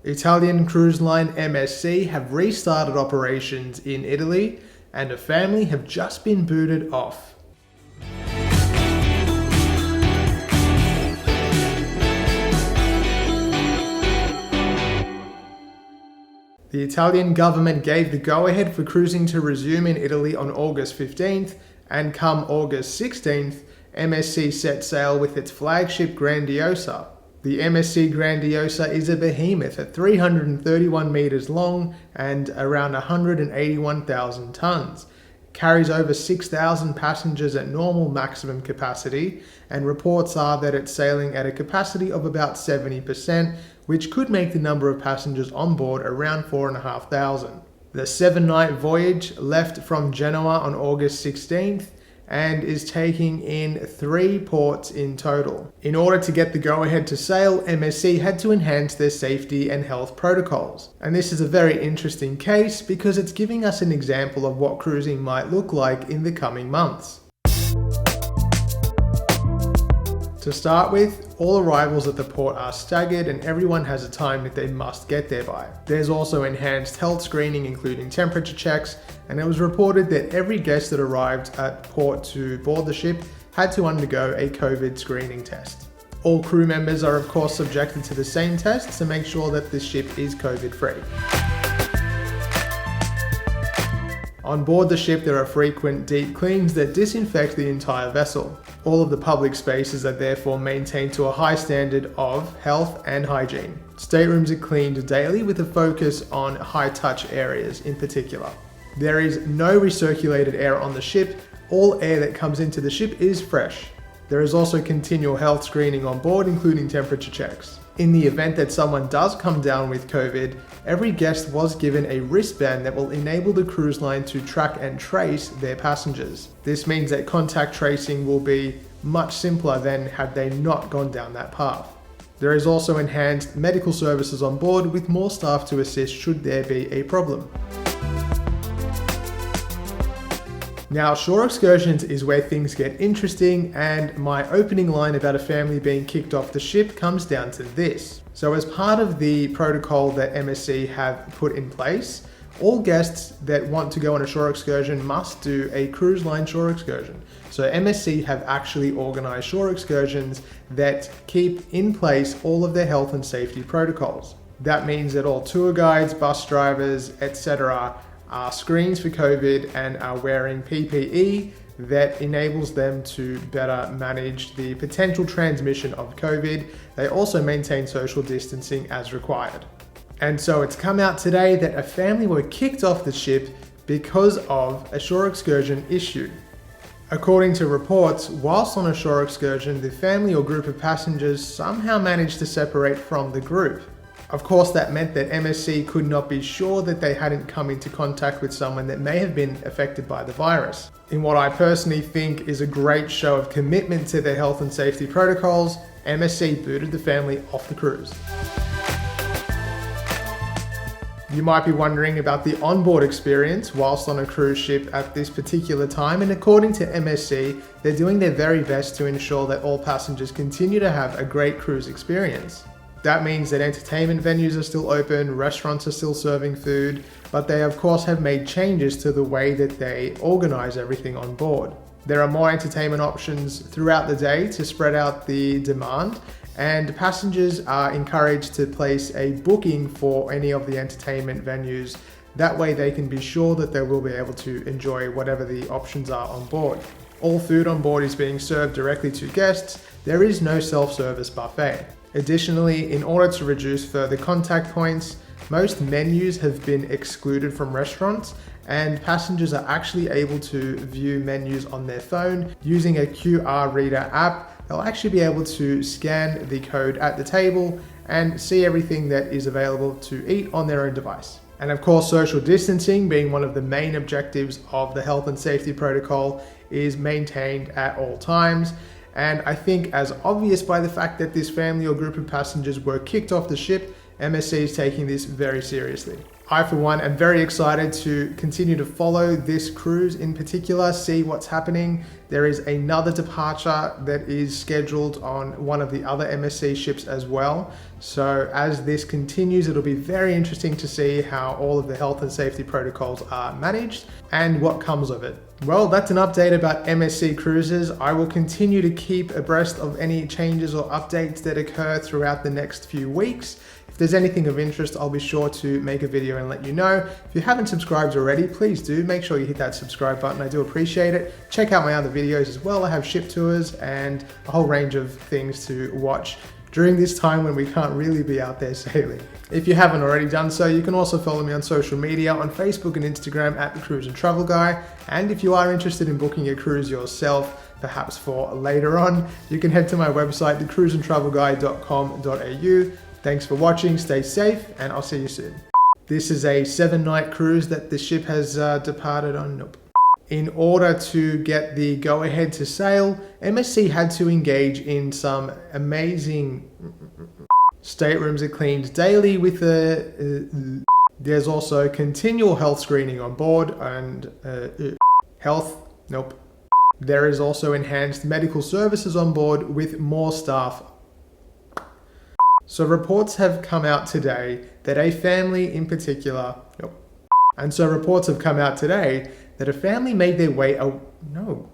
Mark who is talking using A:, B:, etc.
A: Italian cruise line MSC have restarted operations in Italy, and a family have just been booted off. The Italian government gave the go-ahead for cruising to resume in Italy on August 15th, and come August 16th, MSC set sail with its flagship Grandiosa. The MSC Grandiosa is a behemoth at 331 meters long and around 181,000 tons. Carries over 6,000 passengers at normal maximum capacity, and reports are that it's sailing at a capacity of about 70%, which could make the number of passengers on board around 4,500. The 7-night voyage left from Genoa on August 16th and is taking in 3 ports in total. In order to get the go-ahead to sail, MSC had to enhance their safety and health protocols. And this is a very interesting case because it's giving us an example of what cruising might look like in the coming months. To start with, all arrivals at the port are staggered and everyone has a time that they must get there by. There's also enhanced health screening, including temperature checks, and it was reported that every guest that arrived at port to board the ship had to undergo a COVID screening test. All crew members are of course subjected to the same tests to make sure that the ship is COVID-free. On board the ship, there are frequent deep cleans that disinfect the entire vessel. All of the public spaces are therefore maintained to a high standard of health and hygiene. Staterooms are cleaned daily with a focus on high-touch areas in particular. There is no recirculated air on the ship. All air that comes into the ship is fresh. There is also continual health screening on board, including temperature checks. In the event that someone does come down with COVID, every guest was given a wristband that will enable the cruise line to track and trace their passengers. This means that contact tracing will be much simpler than had they not gone down that path. There is also enhanced medical services on board with more staff to assist should there be a problem. Now, shore excursions is where things get interesting, and my opening line about a family being kicked off the ship comes down to this. So as part of the protocol that MSC have put in place, all guests that want to go on a shore excursion must do a cruise line shore excursion. So MSC have actually organized shore excursions that keep in place all of their health and safety protocols. That means that all tour guides, bus drivers, etc. are screened for COVID and are wearing PPE that enables them to better manage the potential transmission of COVID. They also maintain social distancing as required. And so it's come out today that a family were kicked off the ship because of a shore excursion issue. According to reports, whilst on a shore excursion, the family or group of passengers somehow managed to separate from the group. Of course, that meant that MSC could not be sure that they hadn't come into contact with someone that may have been affected by the virus. In what I personally think is a great show of commitment to their health and safety protocols, MSC booted the family off the cruise. You might be wondering about the onboard experience whilst on a cruise ship at this particular time, and according to MSC, they're doing their very best to ensure that all passengers continue to have a great cruise experience. That means that entertainment venues are still open, restaurants are still serving food, but they of course have made changes to the way that they organize everything on board. There are more entertainment options throughout the day to spread out the demand, and passengers are encouraged to place a booking for any of the entertainment venues. That way they can be sure that they will be able to enjoy whatever the options are on board. All food on board is being served directly to guests. There is no self-service buffet. Additionally, in order to reduce further contact points, most menus have been excluded from restaurants, and passengers are actually able to view menus on their phone using a QR reader app. They'll actually be able to scan the code at the table and see everything that is available to eat on their own device. And of course, social distancing, being one of the main objectives of the health and safety protocol, is maintained at all times. And I think, as obvious by the fact that this family or group of passengers were kicked off the ship, MSC is taking this very seriously. I, for one, am very excited to continue to follow this cruise in particular, see what's happening. There is another departure that is scheduled on one of the other MSC ships as well. So as this continues, it'll be very interesting to see how all of the health and safety protocols are managed and what comes of it. Well, that's an update about MSC Cruises. I will continue to keep abreast of any changes or updates that occur throughout the next few weeks. If there's anything of interest, I'll be sure to make a video and let you know. If you haven't subscribed already, please do. Make sure you hit that subscribe button. I do appreciate it. Check out my other videos as well. I have ship tours and a whole range of things to watch during this time when we can't really be out there sailing. If you haven't already done so, you can also follow me on social media on Facebook and Instagram at The Cruise and Travel Guy. And if you are interested in booking a cruise yourself, perhaps for later on, you can head to my website, thecruiseandtravelguy.com.au. Thanks for watching, stay safe, and I'll see you soon. This is a 7-night cruise that the ship has departed on. Nope. In order to get the go-ahead to sail, MSC had to engage in some amazing... Staterooms are cleaned daily with there's also continual health screening on board and health. Nope. There is also enhanced medical services on board with more staff. So reports have come out today that a family in particular, reports have come out today that a family made their way, no.